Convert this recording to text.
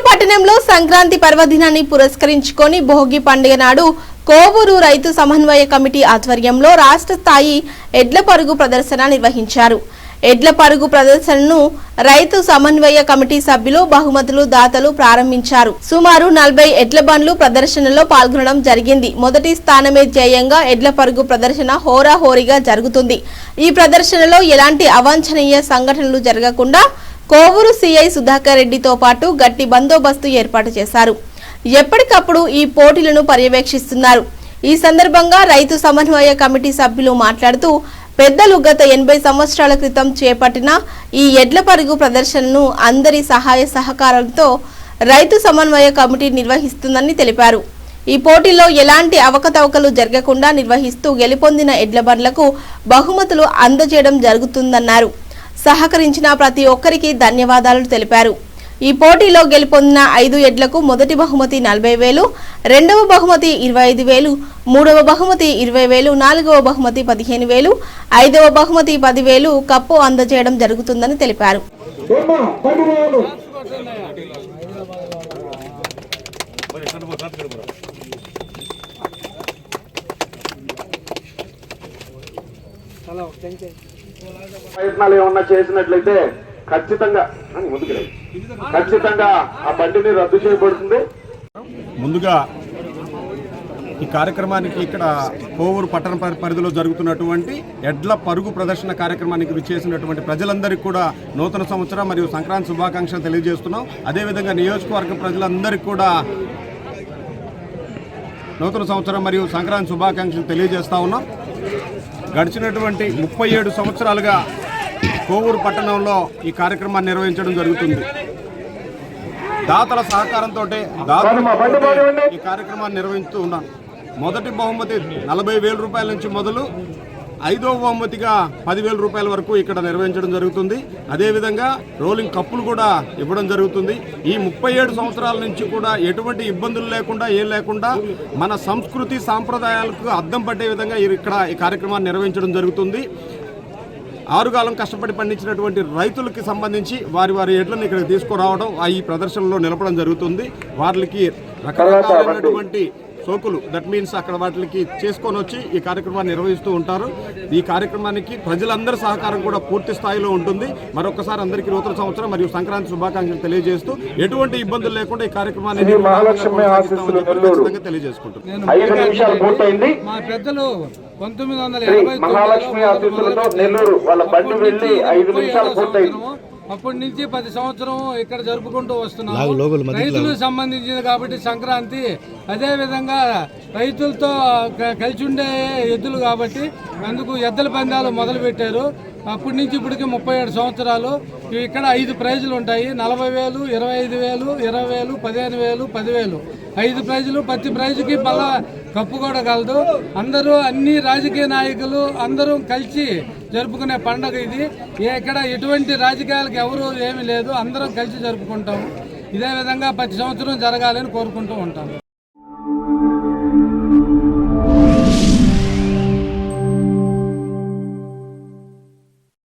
కోవూరు పట్టణంలో సంక్రాంతి పర్వదినాన్ని పురస్కరించుకొని భోగి పండుగ నాడు కోవూరు రైతు సమన్వయ కమిటీ ఆధ్వర్యంలో రాష్ట్ర స్థాయి ఎడ్ల పరుగు ప్రదర్శన నిర్వహించారు. ఎడ్ల పరుగు ప్రదర్శనను రైతు సమన్వయ కమిటీ సభ్యులు బహుమతులు దాతలు ప్రారంభించారు. సుమారు 40 ఎడ్ల బండ్లు ప్రదర్శనలో పాల్గొనడం జరిగింది. మొదటి స్థానమే ధ్యేయంగా ఎడ్ల పరుగు ప్రదర్శన హోరాహోరీగా జరుగుతుంది. ఈ ప్రదర్శనలో ఎలాంటి అవాంఛనీయ సంఘటనలు జరగకుండా కోవూరు సిఐ సుధాకర్ రెడ్డితో పాటు గట్టి బందోబస్తు ఏర్పాటు చేశారు. ఎప్పటికప్పుడు ఈ పోటీలను పర్యవేక్షిస్తున్నారు. ఈ సందర్భంగా రైతు సమన్వయ కమిటీ సభ్యులు మాట్లాడుతూ పెద్దలు గత 80 సంవత్సరాల క్రితం చేపట్టిన ఈ ఎడ్ల పరుగు ప్రదర్శనను అందరి సహాయ సహకారాలతో రైతు సమన్వయ కమిటీ నిర్వహిస్తుందని తెలిపారు. ఈ పోటీలో ఎలాంటి అవకతవకలు జరగకుండా నిర్వహిస్తూ గెలుపొందిన ఎడ్ల బండ్లకు బహుమతులు అందజేయడం జరుగుతుందన్నారు. సహకరించిన ప్రతి ఒక్కరికి ధన్యవాదాలు తెలిపారు. ఈ పోటీలో గెలుపొందిన 5 ఎడ్లకు మొదటి బహుమతి 40,000, రెండవ బహుమతి 25,000, మూడవ బహుమతి 20,000, నాలుగవ బహుమతి 15,000, ఐదవ బహుమతి 10,000 కప్పు అందజేయడం జరుగుతుందని తెలిపారు. ప్రయత్నాలు ఏమన్నా చేసినట్లయితే ఖచ్చితంగా ఆ బండిని రద్దు చేయబడుతుంది. ముందుగా ఈ కార్యక్రమానికి ఇక్కడ కోవూరు పట్టణ పరిధిలో జరుగుతున్నటువంటి ఎడ్ల పరుగు ప్రదర్శన కార్యక్రమానికి విచ్చేసినటువంటి ప్రజలందరికీ కూడా నూతన సంవత్సరం మరియు సంక్రాంతి శుభాకాంక్షలు తెలియజేస్తున్నాం. అదేవిధంగా నియోజకవర్గ ప్రజలందరికీ కూడా నూతన సంవత్సరం మరియు సంక్రాంతి శుభాకాంక్షలు తెలియజేస్తా ఉన్నాం. గడిచినటువంటి 37 సంవత్సరాలుగా కోవూరు పట్టణంలో ఈ కార్యక్రమాన్ని నిర్వహించడం జరుగుతుంది. దాతల సహకారంతో ఈ కార్యక్రమాన్ని నిర్వహిస్తూ ఉన్నాం. మొదటి బహుమతి 40,000 రూపాయల నుంచి మొదలు 5వ బహుమతిగా 10,000 రూపాయల వరకు ఇక్కడ నిర్వహించడం జరుగుతుంది. అదేవిధంగా రోలింగ్ కప్పులు కూడా ఇవ్వడం జరుగుతుంది. ఈ 37 సంవత్సరాల నుంచి కూడా ఎటువంటి ఇబ్బందులు లేకుండా ఏం లేకుండా మన సంస్కృతి సాంప్రదాయాలకు అద్దం పట్టే విధంగా ఇక్కడ ఈ కార్యక్రమాన్ని నిర్వహించడం జరుగుతుంది. ఆరుగాలం కష్టపడి పండించినటువంటి రైతులకి సంబంధించి వారి ఎడ్లను ఇక్కడికి తీసుకురావడం ఈ ప్రదర్శనలో నిలపడం జరుగుతుంది. వారికి రకరకాలైనటువంటి సోకులు దట్ మీన్స్ అక్కడ వాటికి చేసుకొని వచ్చి ఈ కార్యక్రమాన్ని నిర్వహిస్తూ ఉంటారు. ఈ కార్యక్రమానికి ప్రజలందరి సహకారం కూడా పూర్తి స్థాయిలో ఉంటుంది. మరొకసారి అందరికీ నూతన సంవత్సరం మరియు సంక్రాంతి శుభాకాంక్షలు తెలియజేస్తూ ఎటువంటి ఇబ్బందులు లేకుండా ఈ కార్యక్రమాన్ని తెలియజేసుకుంటున్నాను. మా పెద్దలు 1980 అప్పటి నుంచి 10 సంవత్సరం ఇక్కడ జరుపుకుంటూ వస్తున్నాము. రైతులకు సంబంధించింది కాబట్టి సంక్రాంతి, అదే విధంగా రైతులతో కలిసి ఉండే ఎద్దులు కాబట్టి అందుకు ఎద్దుల పందాలు మొదలు పెట్టారు. అప్పటి నుంచి ఇప్పటికి 37 సంవత్సరాలు. ఇక్కడ 5 ప్రైజులు ఉంటాయి. 40,000, 25,000, 20,000, 15,000, 10,000 5 ప్రైజులు. ప్రతి ప్రైజుకి మళ్ళా కప్పు కూడా కలదు. అందరూ అన్ని రాజకీయ నాయకులు అందరూ కలిసి జరుపుకునే పండుగ ఇది. ఇక్కడ ఎటువంటి రాజకీయాలకు ఎవరు ఏమీ లేదు, అందరం కలిసి జరుపుకుంటాము. ఇదే విధంగా ప్రతి సంవత్సరం జరగాలని కోరుకుంటూ ఉంటాము.